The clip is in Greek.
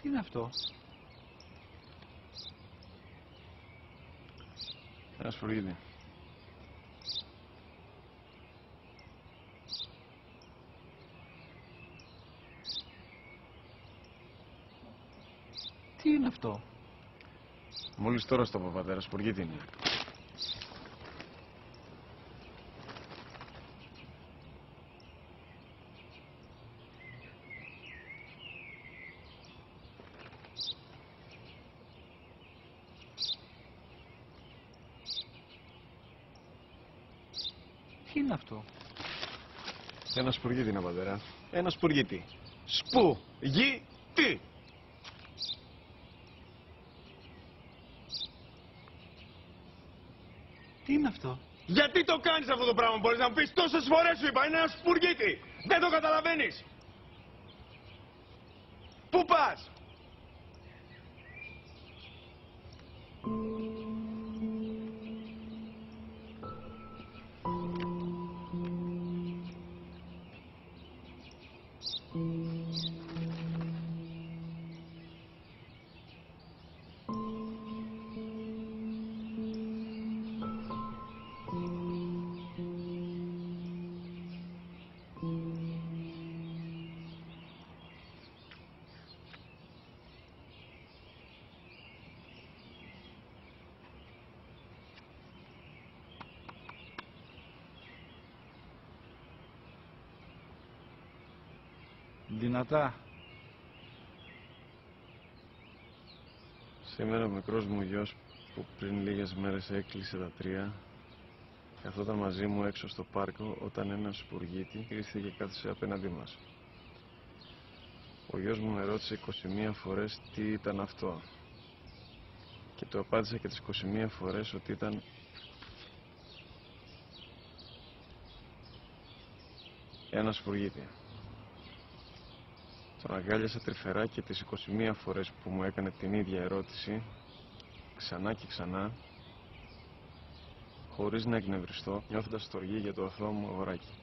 Τι είναι αυτό? Ένα σφουργίτη. Τι είναι αυτό? Μόλις τώρα στο παπατέρα, σφουργίτη είναι. Τι είναι αυτό? Ένα σπουργίτη είναι, πατέρα. Ένα σπουργίτη. Σπου-γι-τι. Τι είναι αυτό? Γιατί το κάνεις αυτό το πράγμα, μπορείς να μου πεις? Τόσες φορές σου είπα, είναι ένα σπουργίτη. Δεν το καταλαβαίνεις. Πού πας? Δυνατά. Σήμερα ο μικρός μου γιος που πριν λίγες μέρες έκλεισε τα 3 καθόταν μαζί μου έξω στο πάρκο όταν ένα σπουργίτη ήρθε και κάθισε απέναντί μας. Ο γιος μου με ρώτησε 21 φορές τι ήταν αυτό και του απάντησα και τις 21 φορές ότι ήταν ένα σπουργίτη. Τον αγκάλιασα τρυφερά και τις 21 φορές που μου έκανε την ίδια ερώτηση ξανά και ξανά, χωρίς να εκνευριστώ, νιώθοντας στοργή για το αθώο μου αγοράκι.